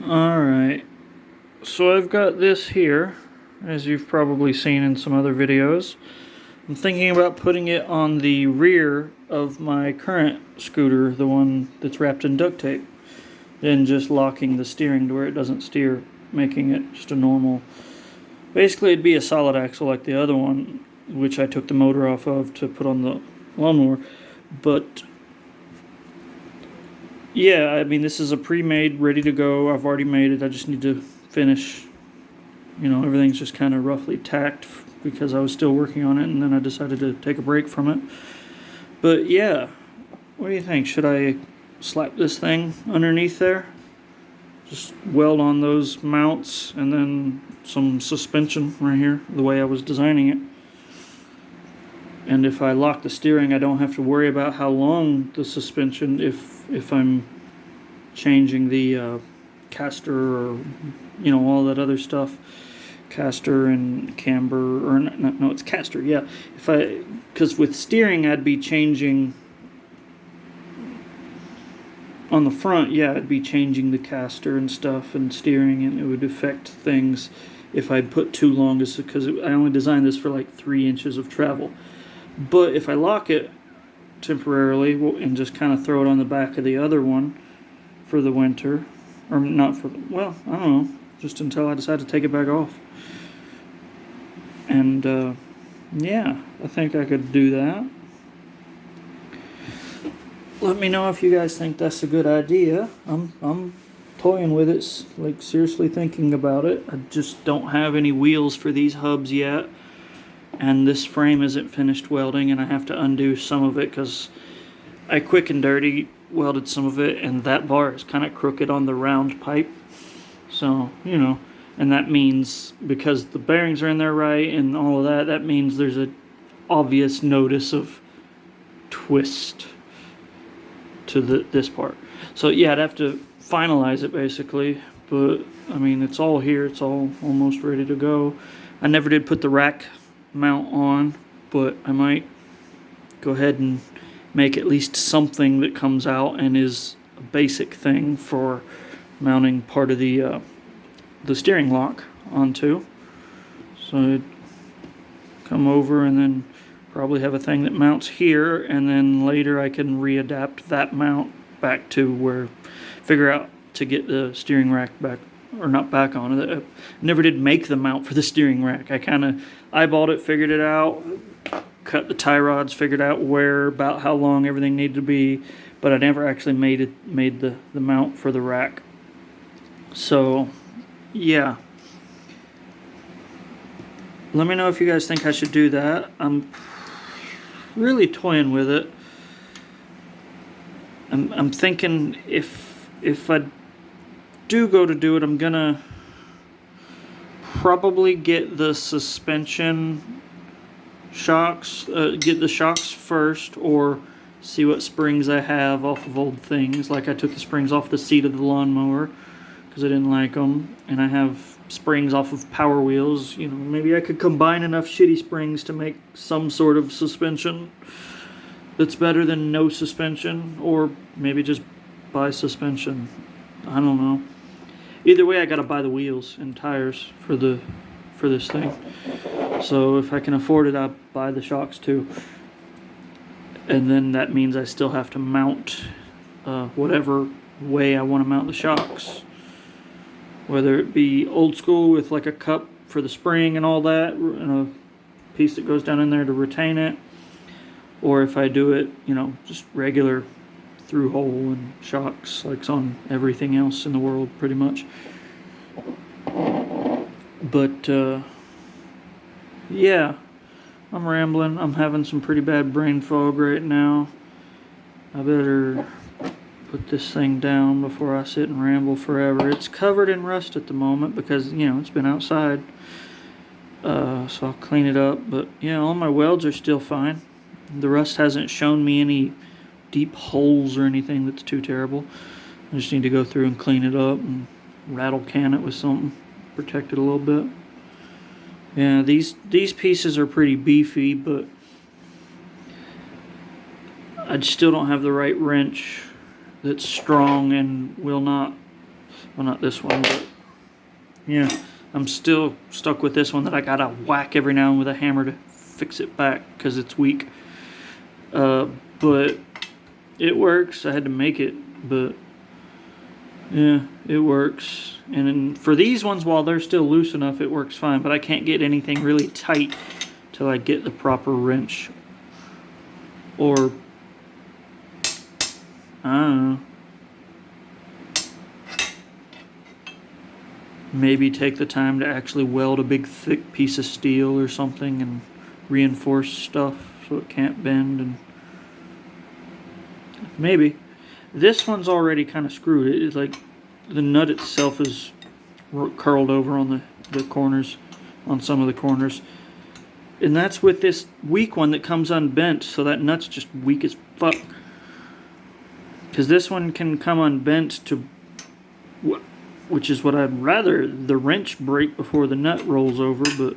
Alright, so I've got this here, as you've probably seen in some other videos. I'm thinking about putting it on the rear of my current scooter, the one that's wrapped in duct tape, and just locking the steering to where it doesn't steer, making it just a normal. Basically, it'd be a solid axle like the other one, which I took the motor off of to put on the lawnmower. But yeah, I mean, this is a pre-made, ready to go. I've already made it. I just need to finish. You know, everything's just kind of roughly tacked because I was still working on it, and then I decided to take a break from it. But yeah, what do you think? Should I slap this thing underneath there? Just weld on those mounts and then some suspension right here, the way I was designing it. And if I lock the steering, I don't have to worry about how long the suspension, if I'm changing the caster or, you know, all that other stuff. Caster and camber, or no, it's caster, yeah. Because with steering, I'd be changing, on the front, yeah, I'd be changing the caster and stuff and steering, and it would affect things if I'd put too long, because I only designed this for like 3 inches of travel. But if I lock it temporarily and just kind of throw it on the back of the other one for the winter, or not for, well, I don't know, just until I decide to take it back off. And yeah, I think I could do that. Let me know if you guys think that's a good idea. I'm toying with it, like seriously thinking about it. I just don't have any wheels for these hubs yet. And this frame isn't finished welding, and I have to undo some of it because I quick and dirty welded some of it, and that bar is kind of crooked on the round pipe. So, you know, and that means because the bearings are in there right and all of that, that means there's a obvious notice of twist to this part. So yeah, I'd have to finalize it basically, but I mean, it's all here, it's all almost ready to go. I never did put the rack mount on, but I might go ahead and make at least something that comes out and is a basic thing for mounting part of the steering lock onto. So I'd come over and then probably have a thing that mounts here, and then later I can readapt that mount back to where, figure out to get the steering rack back, or not back on it. I never did make the mount for the steering rack. I kind of eyeballed it, figured it out, cut the tie rods, figured out about how long everything needed to be, but I never actually made the mount for the rack. So yeah, let me know if you guys think I should do that. I'm really toying with it. I'm thinking if I do go to do it, I'm gonna probably get the suspension shocks, get the shocks first, or see what springs I have off of old things. Like I took the springs off the seat of the lawnmower because I didn't like them, and I have springs off of Power Wheels. You know, maybe I could combine enough shitty springs to make some sort of suspension that's better than no suspension, or maybe just buy suspension. I don't know. Either way, I gotta buy the wheels and tires for this thing. So if I can afford it, I'll buy the shocks too. And then that means I still have to mount whatever way I want to mount the shocks. Whether it be old school with like a cup for the spring and all that, and a piece that goes down in there to retain it, or if I do it, you know, just regular through hole and shocks like it's on everything else in the world pretty much. But yeah, I'm rambling. I'm having some pretty bad brain fog right now. I better put this thing down before I sit and ramble forever. It's covered in rust at the moment because, you know, it's been outside. So I'll clean it up. But yeah, all my welds are still fine. The rust hasn't shown me any deep holes or anything that's too terrible. I just need to go through and clean it up and rattle can it with something, protect it a little bit. Yeah, these pieces are pretty beefy, but I still don't have the right wrench that's strong and will not Well, not this one, but yeah, I'm still stuck with this one that I gotta whack every now and then with a hammer to fix it back because it's weak. But it works. I had to make it, but yeah, it works. And then for these ones, while they're still loose enough, it works fine. But I can't get anything really tight till I get the proper wrench. Or I don't know. Maybe take the time to actually weld a big thick piece of steel or something and reinforce stuff so it can't bend. And maybe this one's already kind of screwed. It's like the nut itself is curled over on the corners, on some of the corners, and that's with this weak one that comes unbent, so that nut's just weak as fuck. Because this one can come unbent to, which is what I'd rather the wrench break before the nut rolls over, but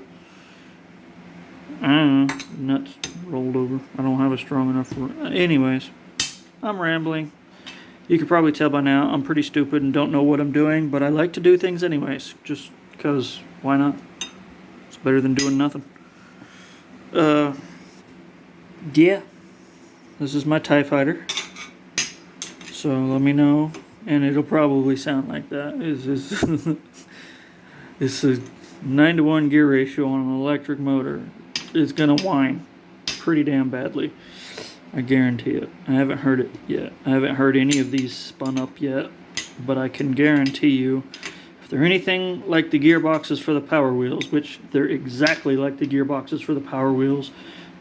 I don't know, the nut's rolled over. I don't have a strong enough. Anyways, I'm rambling. You could probably tell by now I'm pretty stupid and don't know what I'm doing, but I like to do things anyways, just because, why not? It's better than doing nothing. Yeah, this is my TIE Fighter, so let me know, and it'll probably sound like that. It's a 9-to-1 gear ratio on an electric motor. It's gonna whine pretty damn badly. I guarantee it. I haven't heard it yet. I haven't heard any of these spun up yet, but I can guarantee you, if they're anything like the gearboxes for the Power Wheels, which they're exactly like the gearboxes for the Power Wheels,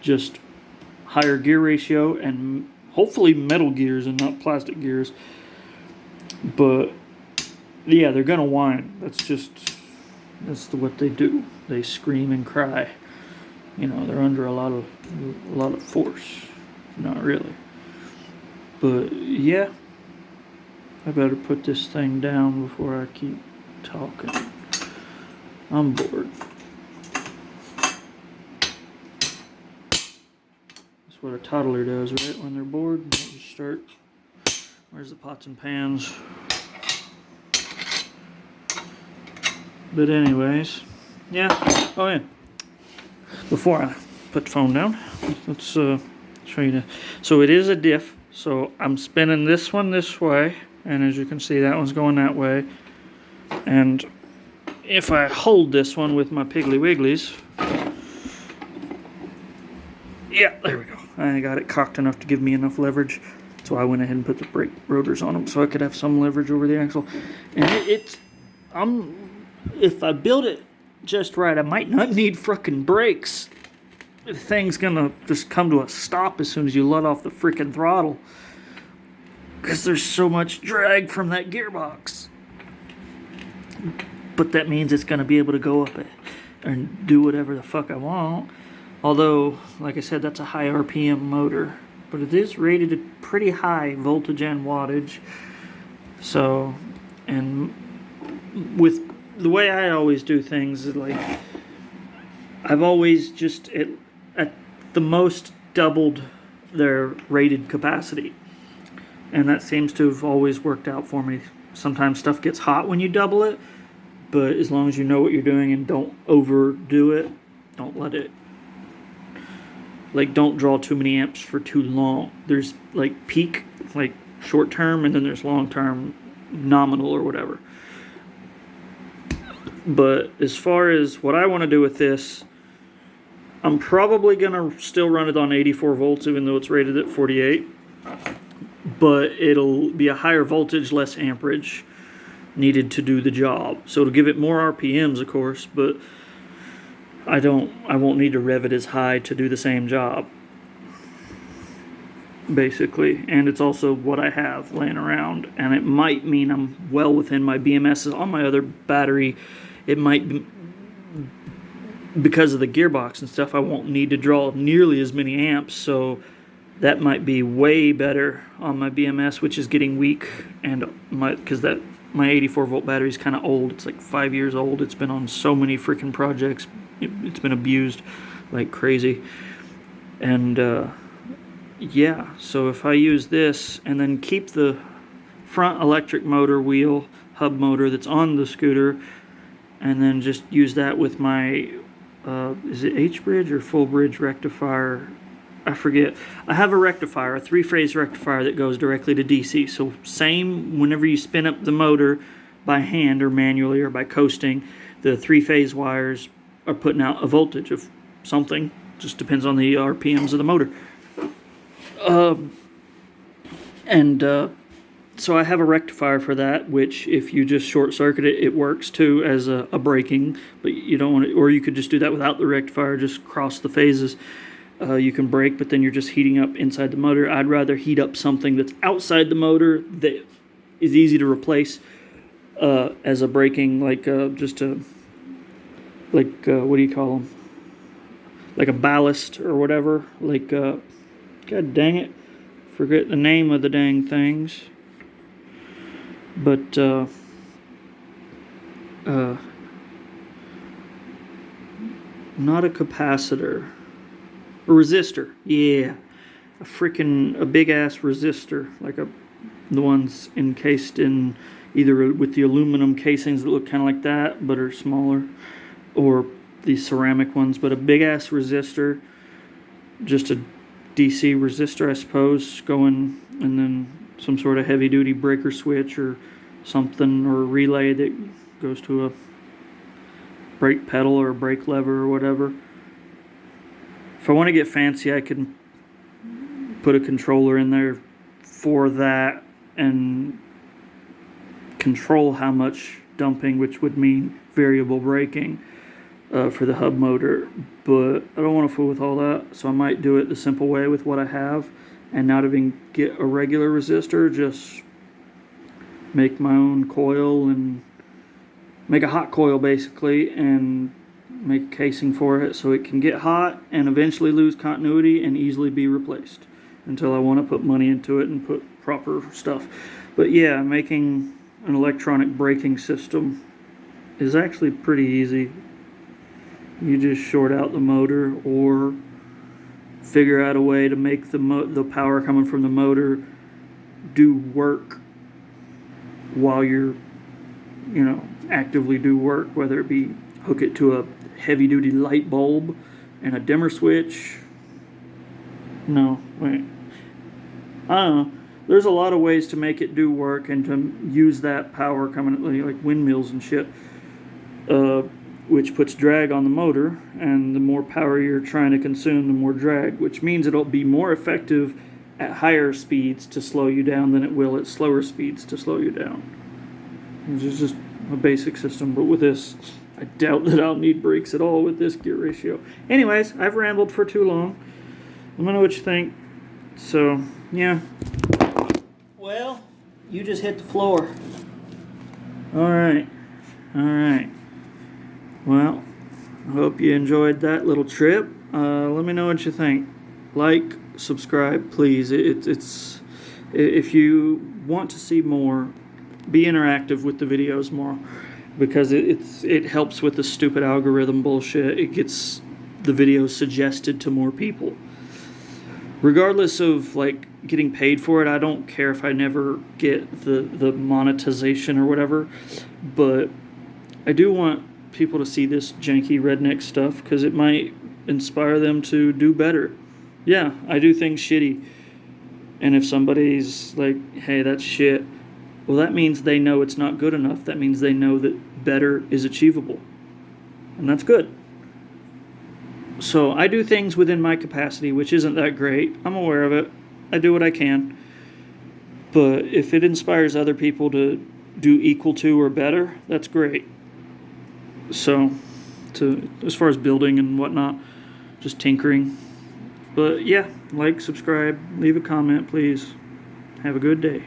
just higher gear ratio and hopefully metal gears and not plastic gears. But yeah, they're gonna whine. That's what they do. They scream and cry. You know, they're under a lot of force. Not really. But yeah, I better put this thing down before I keep talking. I'm bored. That's what a toddler does, right? When they're bored, they just start. Where's the pots and pans? But anyways, yeah. Oh yeah. Before I put the phone down, let's show you the. So it is a diff. So I'm spinning this one this way, and as you can see, that one's going that way. And if I hold this one with my Piggly Wigglies, yeah, there we go. I got it cocked enough to give me enough leverage. So I went ahead and put the brake rotors on them so I could have some leverage over the axle. And if I build it just right, I might not need frickin' brakes. The thing's gonna just come to a stop as soon as you let off the frickin' throttle. Because there's so much drag from that gearbox. But that means it's gonna be able to go up and do whatever the fuck I want. Although, like I said, that's a high RPM motor. But it is rated at pretty high voltage and wattage. So, and with the way I always do things, like, I've always just at the most doubled their rated capacity. And that seems to have always worked out for me. Sometimes stuff gets hot when you double it, but as long as you know what you're doing and don't overdo it, don't let it, like, don't draw too many amps for too long. There's like peak, like short term, and then there's long term, nominal or whatever. But as far as what I want to do with this, I'm probably going to still run it on 84 volts, even though it's rated at 48. But it'll be a higher voltage, less amperage needed to do the job. So it'll give it more RPMs, of course, but I won't need to rev it as high to do the same job, basically. And it's also what I have laying around, and it might mean I'm well within my BMSs on my other battery. It might be, because of the gearbox and stuff, I won't need to draw nearly as many amps, so that might be way better on my BMS, which is getting weak, and because my 84 volt battery is kind of old. It's like 5 years old. It's been on so many freaking projects. It's been abused like crazy. And yeah, so if I use this and then keep the front electric motor wheel hub motor that's on the scooter, and then just use that with my, is it H-bridge or full bridge rectifier? I forget. I have a rectifier, a 3-phase rectifier that goes directly to DC. So same whenever you spin up the motor by hand or manually or by coasting, the 3-phase wires are putting out a voltage of something. Just depends on the RPMs of the motor. So I have a rectifier for that, which if you just short circuit it, it works too as a braking, but you don't want to, or you could just do that without the rectifier, just cross the phases. You can brake, but then you're just heating up inside the motor. I'd rather heat up something that's outside the motor that is easy to replace as a braking, like just a, like, what do you call them? Like a ballast or whatever. Like, God dang it, forget the name of the dang things. But, not a capacitor. A resistor, yeah. A big ass resistor. Like the ones encased in either with the aluminum casings that look kind of like that, but are smaller. Or the ceramic ones, but a big ass resistor. Just a DC resistor, I suppose, going, and then some sort of heavy duty breaker switch or something, or a relay that goes to a brake pedal or a brake lever or whatever. If I want to get fancy, I can put a controller in there for that and control how much dumping, which would mean variable braking for the hub motor. But I don't want to fool with all that, so I might do it the simple way with what I have and not even get a regular resistor, just make my own coil and make a hot coil basically, and make a casing for it so it can get hot and eventually lose continuity and easily be replaced until I want to put money into it and put proper stuff. But yeah, making an electronic braking system is actually pretty easy. You just short out the motor or figure out a way to make the power coming from the motor do work while you're, actively do work, whether it be hook it to a heavy duty light bulb and a dimmer switch. No, wait. I don't know. There's a lot of ways to make it do work and to use that power coming, like windmills and shit, which puts drag on the motor, and the more power you're trying to consume, the more drag, which means it'll be more effective at higher speeds to slow you down than it will at slower speeds to slow you down. It's just a basic system, but with this, I doubt that I'll need brakes at all with this gear ratio. Anyways, I've rambled for too long. Let me know what you think. So, yeah. Well, you just hit the floor. Alright. Well, I hope you enjoyed that little trip. Let me know what you think. Like, subscribe, please. It's if you want to see more, be interactive with the videos more, because it helps with the stupid algorithm bullshit. It gets the videos suggested to more people. Regardless of getting paid for it, I don't care if I never get the monetization or whatever, but I do want people to see this janky redneck stuff because it might inspire them to do better. Yeah, I do things shitty, and if somebody's like, hey, that's shit, well, that means they know it's not good enough. That means they know that better is achievable, and that's good. So I do things within my capacity, which isn't that great. I'm aware of it. I do what I can. But if it inspires other people to do equal to or better, that's great. So, as far as building and whatnot, just tinkering. But yeah, like, subscribe, leave a comment, please. Have a good day.